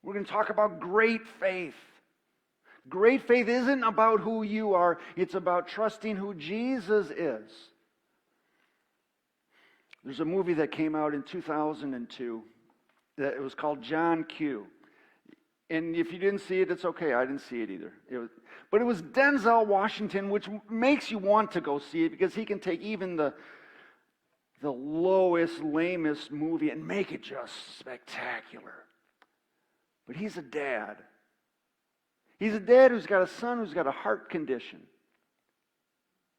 We're going to talk about great faith. Great faith isn't about who you are. It's about trusting who Jesus is. There's a movie that came out in 2002 that it was called John Q. And if you didn't see it, it's okay. I didn't see it either. But it was Denzel Washington, which makes you want to go see it because he can take even the lowest, lamest movie and make it just spectacular. But he's a dad. He's a dad who's got a son who's got a heart condition.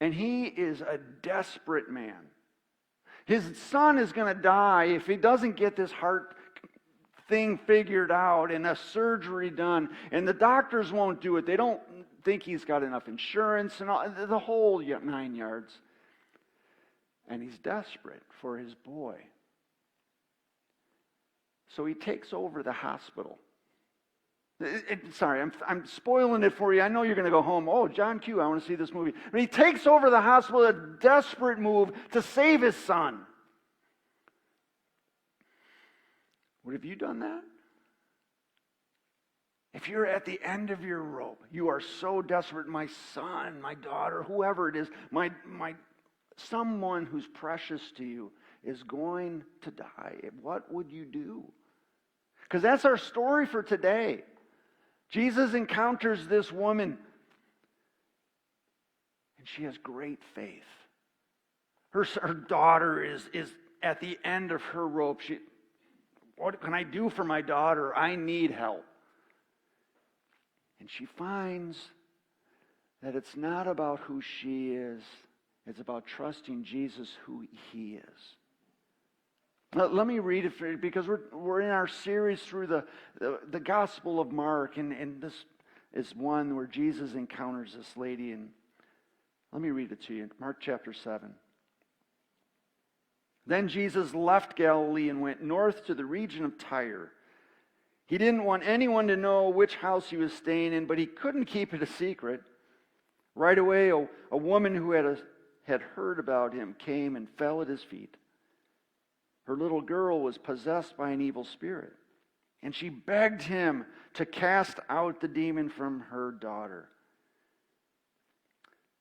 And he is a desperate man. His son is going to die if he doesn't get this heart thing figured out and a surgery done. And the doctors won't do it. They don't think he's got enough insurance and all, the whole 9 yards. And he's desperate for his boy. So he takes over the hospital. Sorry, I'm spoiling it for you. I know you're going to go home. Oh, John Q, I want to see this movie. But he takes over the hospital, a desperate move to save his son. What have you done that? If you're at the end of your rope, you are so desperate, my son, my daughter, whoever it is, someone who's precious to you is going to die. What would you do? Because that's our story for today. Jesus encounters this woman, and she has great faith. Her daughter is at the end of her rope. What can I do for my daughter? I need help. And she finds that it's not about who she is. It's about trusting Jesus who he is. Let me read it for you because we're in our series through the Gospel of Mark, and this is one where Jesus encounters this lady. And let me read it to you. Mark chapter 7. Then Jesus left Galilee and went north to the region of Tyre. He didn't want anyone to know which house he was staying in, but he couldn't keep it a secret. Right away, a woman who had heard about him came and fell at his feet. Her little girl was possessed by an evil spirit, and she begged him to cast out the demon from her daughter.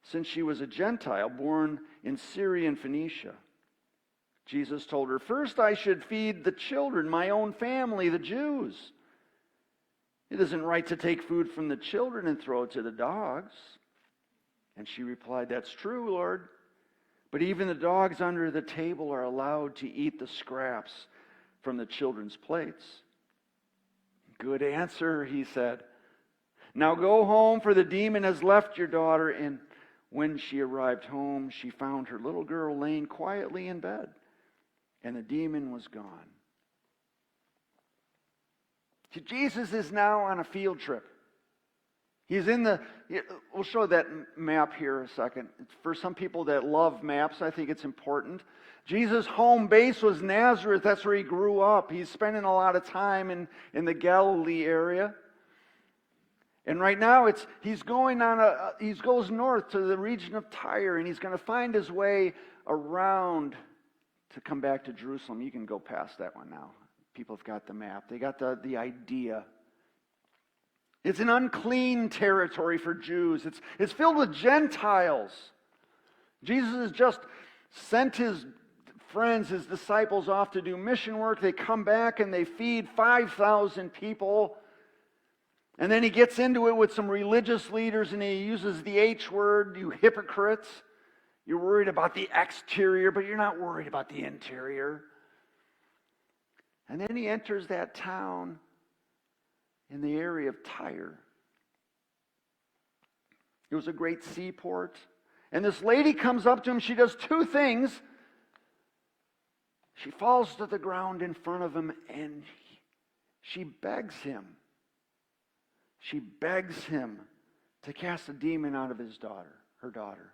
Since she was a Gentile born in Syrian Phoenicia, Jesus told her, "First I should feed the children, my own family, the Jews. It isn't right to take food from the children and throw it to the dogs." And she replied, "That's true, Lord. But even the dogs under the table are allowed to eat the scraps from the children's plates." "Good answer," he said. "Now go home, for the demon has left your daughter." And when she arrived home, she found her little girl laying quietly in bed, and the demon was gone. See, Jesus is now on a field trip. He's we'll show that map here a second. For some people that love maps, I think it's important. Jesus' home base was Nazareth. That's where he grew up. He's spending a lot of time in the Galilee area. And right now he goes north to the region of Tyre, and he's going to find his way around to come back to Jerusalem. You can go past that one now. People have got the map. They got the idea. It's an unclean territory for Jews. It's filled with Gentiles. Jesus has just sent his friends, his disciples, off to do mission work. They come back and they feed 5,000 people. And then he gets into it with some religious leaders, and he uses the H word, "You hypocrites. You're worried about the exterior, but you're not worried about the interior." And then he enters that town in the area of Tyre. It was a great seaport. And this lady comes up to him. She does two things. She falls to the ground in front of him, and she begs him. She begs him to cast a demon out of her daughter.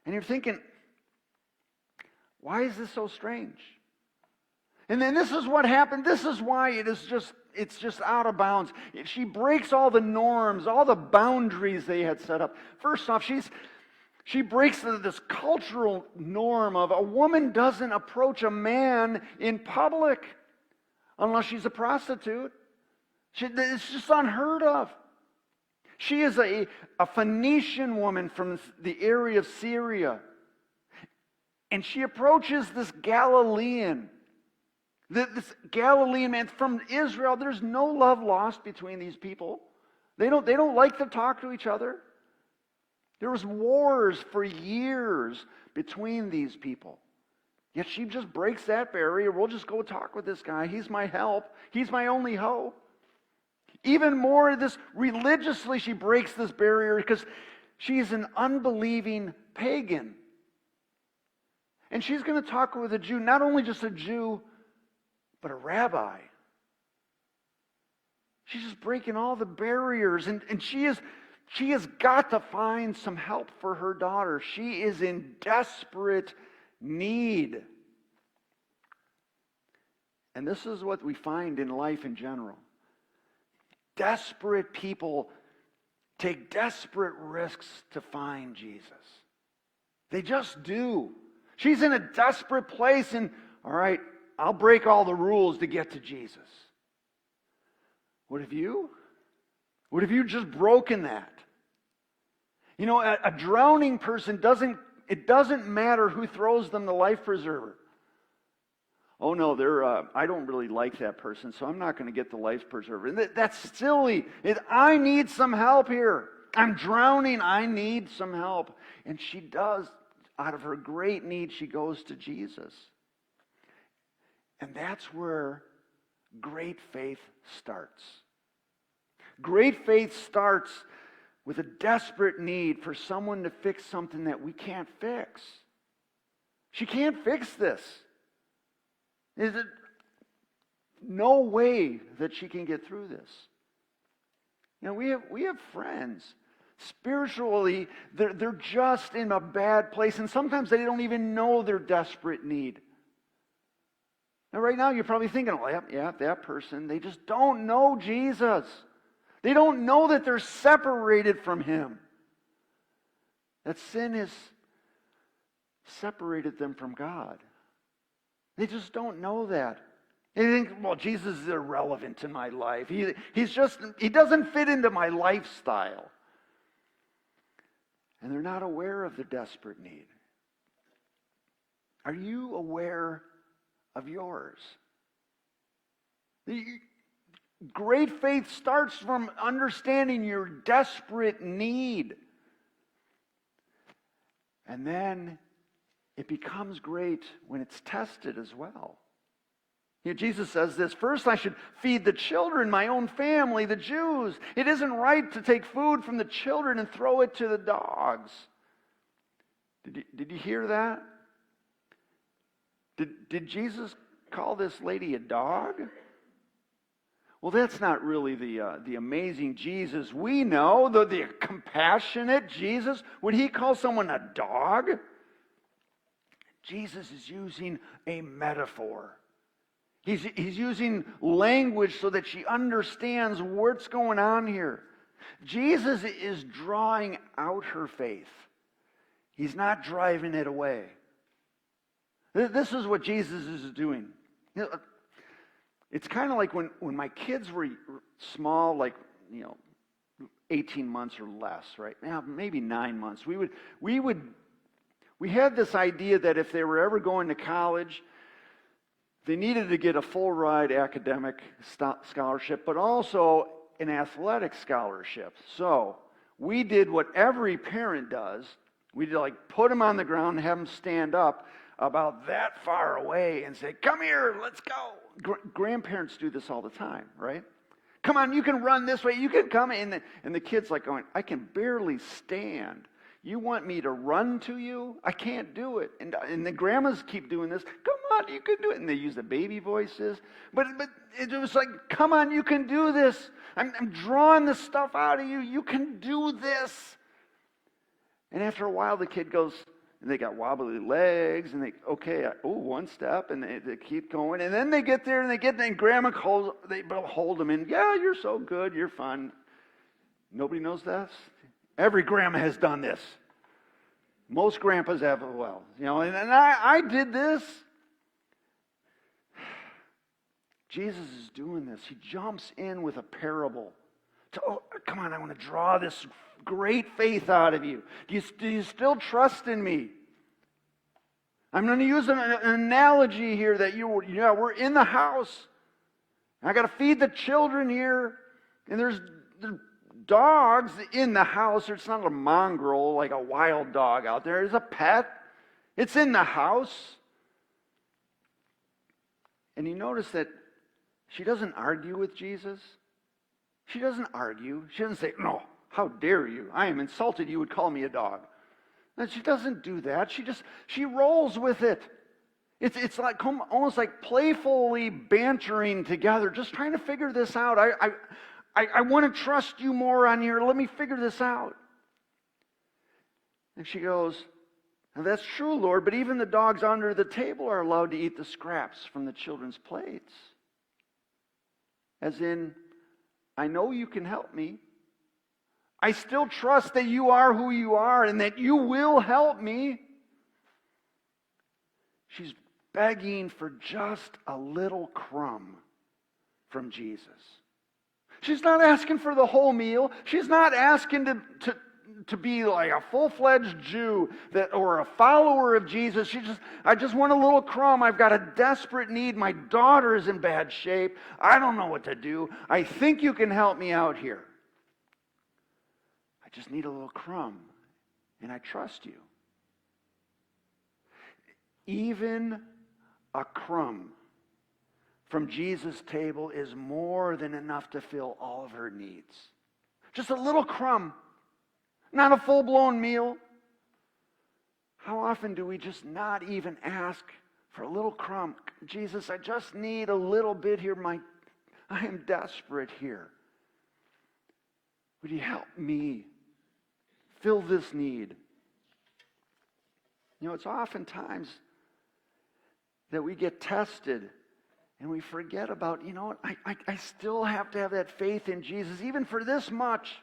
And you're thinking, why is this so strange? And then this is what happened. This is why it's just out of bounds. She breaks all the norms, all the boundaries they had set up. First off, she breaks this cultural norm of a woman doesn't approach a man in public unless she's a prostitute. It's just unheard of. She is a Phoenician woman from the area of Syria. And she approaches this Galilean. This Galilean man from Israel. There's no love lost between these people. They don't like to talk to each other. There was wars for years between these people. Yet she just breaks that barrier. We'll just go talk with this guy. He's my help. He's my only hope. Even more, this religiously she breaks this barrier because she's an unbelieving pagan. And she's going to talk with a Jew, not only just a Jew, but a rabbi. She's just breaking all the barriers. And she has got to find some help for her daughter. She is in desperate need. And this is what we find in life in general. Desperate people take desperate risks to find Jesus. They just do. She's in a desperate place, and all right, I'll break all the rules to get to Jesus. What have you? What have you just broken that? You know, a drowning person it doesn't matter who throws them the life preserver. Oh no, I don't really like that person, so I'm not going to get the life preserver. And that's silly. I need some help here. I'm drowning. I need some help. And she does. Out of her great need, she goes to Jesus. And that's where great faith starts. Great faith starts with a desperate need for someone to fix something that we can't fix. She can't fix this. Is it no way that she can get through this? You know, we have friends. Spiritually, they're just in a bad place, and sometimes they don't even know their desperate need. Now, right now, you're probably thinking, oh, yeah, that person, they just don't know Jesus. They don't know that they're separated from Him. That sin has separated them from God. They just don't know that. They think, well, Jesus is irrelevant in my life. He doesn't fit into my lifestyle. And they're not aware of the desperate need. Are you aware of yours? Great faith starts from understanding your desperate need. And then it becomes great when it's tested as well. You know, Jesus says this, first I should feed the children, my own family, the Jews. It isn't right to take food from the children and throw it to the dogs. Did you hear that? Did Jesus call this lady a dog? Well, that's not really the amazing Jesus we know, the compassionate Jesus. Would He call someone a dog? Jesus is using a metaphor. He's using language so that she understands what's going on here. Jesus is drawing out her faith. He's not driving it away. This is what Jesus is doing. You know, it's kind of like when my kids were small, like, 18 months or less, right? Now, maybe 9 months. We had this idea that if they were ever going to college, they needed to get a full ride academic scholarship, but also an athletic scholarship. So we did what every parent does. We put them on the ground and have them stand up about that far away and say, "Come here, let's go." Grandparents do this all the time, right? "Come on, you can run this way. You can come." And the kid's like going, "I can barely stand. You want me to run to you? I can't do it." And the grandmas keep doing this. "Come on, you can do it." And they use the baby voices. But it was like, "Come on, you can do this. I'm drawing the stuff out of you. You can do this." And after a while, the kid goes, and they got wobbly legs, and one step, and they keep going. And then they get there, and grandma hold them in. "Yeah, you're so good. You're fun." Nobody knows this? Every grandma has done this. Most grandpas have as well. And I did this. Jesus is doing this. He jumps in with a parable. Oh, come on, I want to draw this great faith out of you. Do you still trust in me? I'm going to use an analogy here that we're in the house. I got to feed the children here, and there's dogs in the house. It's not a mongrel like a wild dog out there. It's a pet. It's in the house. And you notice that she doesn't argue with Jesus. She doesn't argue. She doesn't say, "No, how dare you? I am insulted you would call me a dog." And she doesn't do that. She rolls with it. It's like almost like playfully bantering together, just trying to figure this out. I want to trust you more on here. Let me figure this out. And she goes, "Now that's true, Lord, but even the dogs under the table are allowed to eat the scraps from the children's plates." As in, I know you can help me. I still trust that you are who you are and that you will help me. She's begging for just a little crumb from Jesus. She's not asking for the whole meal. She's not asking to be like a full-fledged Jew or a follower of Jesus. I just want a little crumb. I've got a desperate need. My daughter is in bad shape. I don't know what to do. I think you can help me out here. I just need a little crumb, and I trust you. Even a crumb from Jesus' table is more than enough to fill all of her needs. Just a little crumb, not a full-blown meal. How often do we just not even ask for a little crumb? Jesus, I just need a little bit here. I am desperate here. Would you help me fill this need? You know, it's oftentimes that we get tested and we forget about, I still have to have that faith in Jesus, even for this much.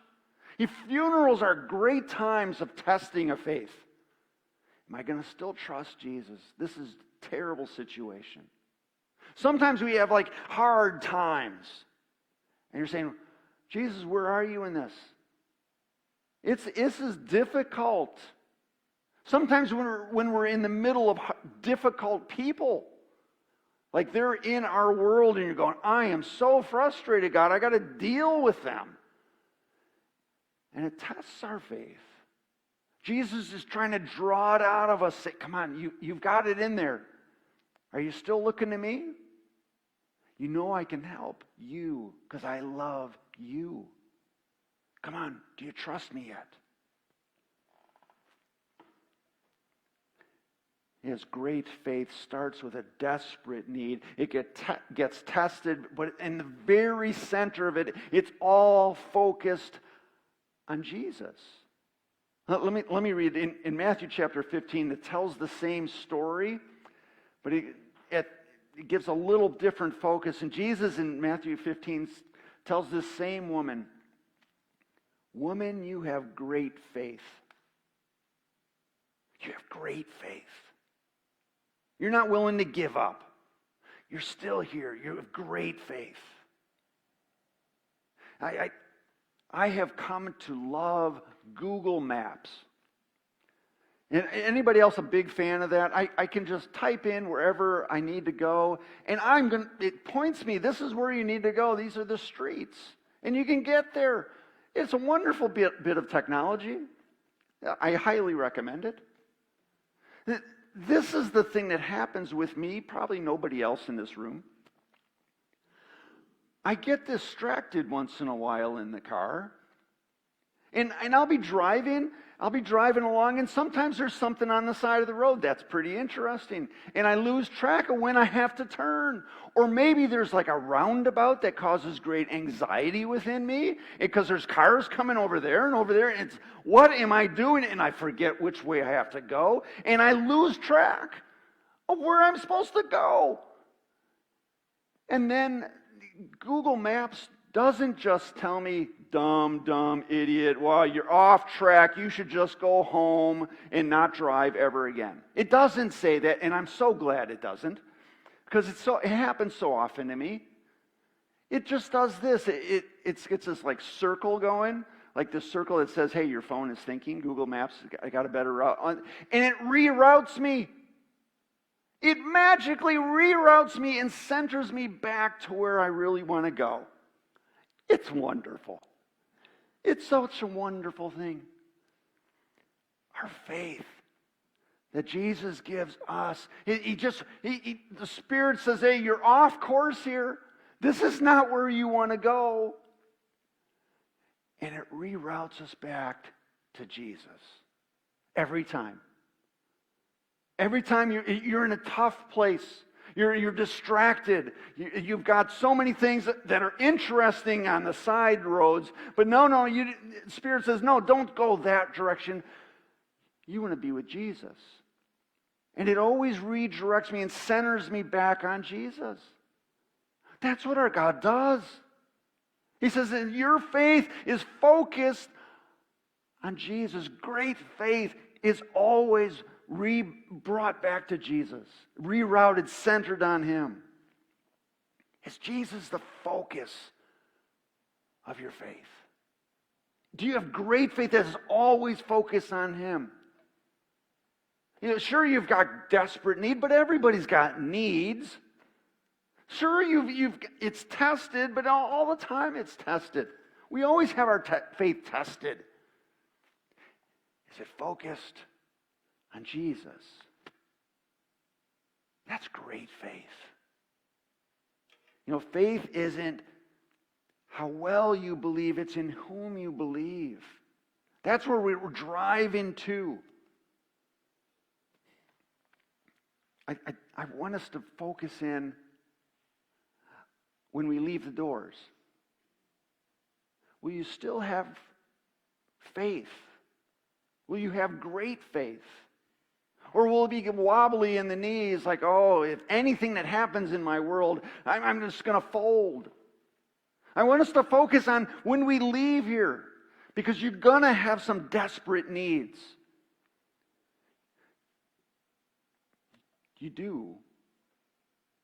Funerals are great times of testing of faith. Am I going to still trust Jesus? This is a terrible situation. Sometimes we have like hard times. And you're saying, Jesus, where are you in this? This is difficult. Sometimes when we're in the middle of difficult people, like they're in our world and you're going, I am so frustrated, God. I got to deal with them. And it tests our faith. Jesus is trying to draw it out of us. Say, come on, you've got it in there. Are you still looking to me? You know I can help you because I love you. Come on, do you trust me yet? His great faith starts with a desperate need. It gets tested, but in the very center of it, it's all focused on Jesus. Let me read in Matthew chapter 15. It tells the same story, but it gives a little different focus. And Jesus in Matthew 15 tells this same woman, "Woman, you have great faith. You have great faith. You're not willing to give up. You're still here. You have great faith. I have come to love Google Maps." And anybody else a big fan of that? I can just type in wherever I need to go, and it points me, this is where you need to go. These are the streets. And you can get there. It's a wonderful bit of technology. I highly recommend it. This is the thing that happens with me, probably nobody else in this room. I get distracted once in a while in the car. And I'll be driving along, and sometimes there's something on the side of the road that's pretty interesting. And I lose track of when I have to turn. Or maybe there's like a roundabout that causes great anxiety within me because there's cars coming over there and over there. And it's, what am I doing? And I forget which way I have to go. And I lose track of where I'm supposed to go. And then Google Maps doesn't just tell me, dumb idiot, well, you're off track, you should just go home and not drive ever again. It doesn't say that, and I'm so glad it doesn't, because it happens so often to me. It just does this. It's this like circle going, like this circle that says, hey, your phone is thinking, Google Maps, I got a better route. And it reroutes me. It magically reroutes me and centers me back to where I really want to go. It's wonderful. It's such a wonderful thing. Our faith that Jesus gives us. The Spirit says, hey, you're off course here. This is not where you want to go. And it reroutes us back to Jesus. Every time. Every time you're in a tough place. You're distracted. You've got so many things that are interesting on the side roads. But the Spirit says, no, don't go that direction. You want to be with Jesus. And it always redirects me and centers me back on Jesus. That's what our God does. He says that your faith is focused on Jesus. Great faith is always brought back to Jesus, rerouted, centered on Him. Is Jesus the focus of your faith? Do you have great faith that is always focused on Him? Sure, you've got desperate need, but everybody's got needs. Sure, it's tested, but all the time it's tested. We always have our faith tested. Is it focused on Jesus? That's great faith. Faith isn't how well you believe, it's in whom you believe. That's where we're driving to. I want us to focus in when we leave the doors. Will you still have faith? Will you have great faith? Or will it be wobbly in the knees like, oh, if anything that happens in my world, I'm just going to fold. I want us to focus on when we leave here, because you're going to have some desperate needs. You do.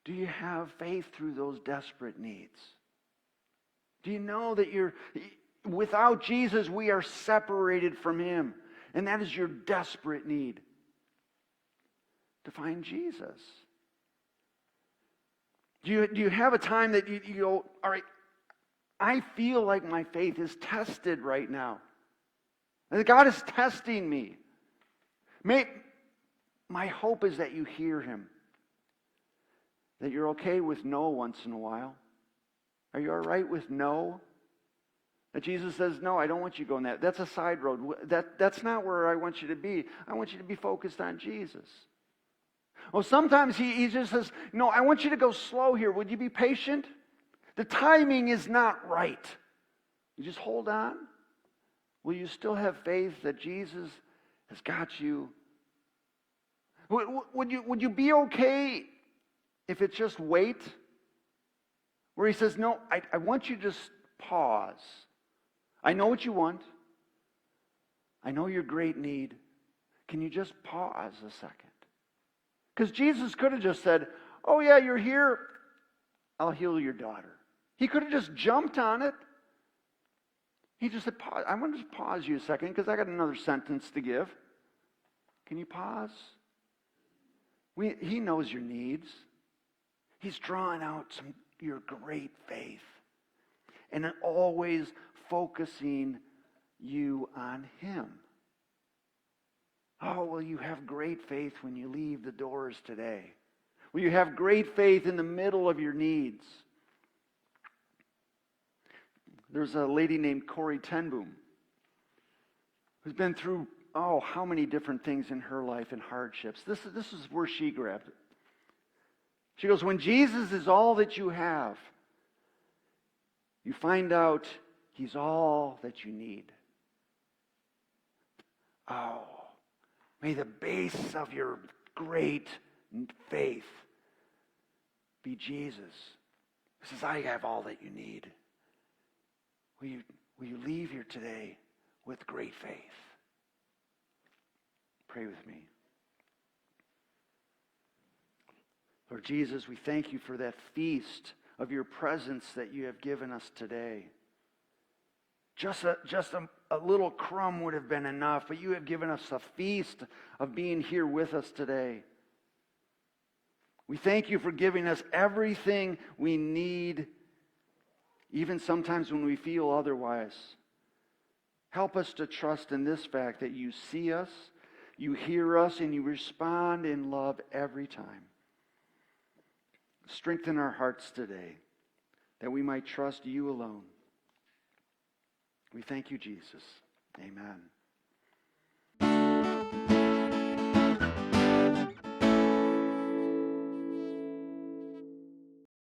Do you have faith through those desperate needs? Do you know that without Jesus, we are separated from Him? And that is your desperate need, to find Jesus. Do you have a time that you go, all right, I feel like my faith is tested right now. And God is testing me. My hope is that you hear Him. That you're okay with no once in a while. Are you all right with no? That Jesus says, no, I don't want you going that. That's a side road. That's not where I want you to be. I want you to be focused on Jesus. Well, sometimes he just says, no, I want you to go slow here. Would you be patient? The timing is not right. You just hold on. Will you still have faith that Jesus has got you? Would you be okay if it's just wait? Where He says, no, I want you to just pause. I know what you want. I know your great need. Can you just pause a second? Because Jesus could have just said, oh yeah, you're here. I'll heal your daughter. He could have just jumped on it. He just said, pause. I want to just pause you a second because I got another sentence to give. Can you pause? He knows your needs. He's drawing out your great faith. And always focusing you on Him. Oh, will you have great faith when you leave the doors today? Will you have great faith in the middle of your needs? There's a lady named Corrie ten Boom who's been through, how many different things in her life and hardships. This is where she grabbed it. She goes, when Jesus is all that you have, you find out He's all that you need. Oh, may the base of your great faith be Jesus, who says, I have all that you need. Will you leave here today with great faith? Pray with me. Lord Jesus, we thank you for that feast of your presence that you have given us today. Just a little crumb would have been enough, but you have given us a feast of being here with us today. We thank you for giving us everything we need, even sometimes when we feel otherwise. Help us to trust in this fact that you see us, you hear us, and you respond in love every time. Strengthen our hearts today that we might trust you alone. We thank you, Jesus. Amen.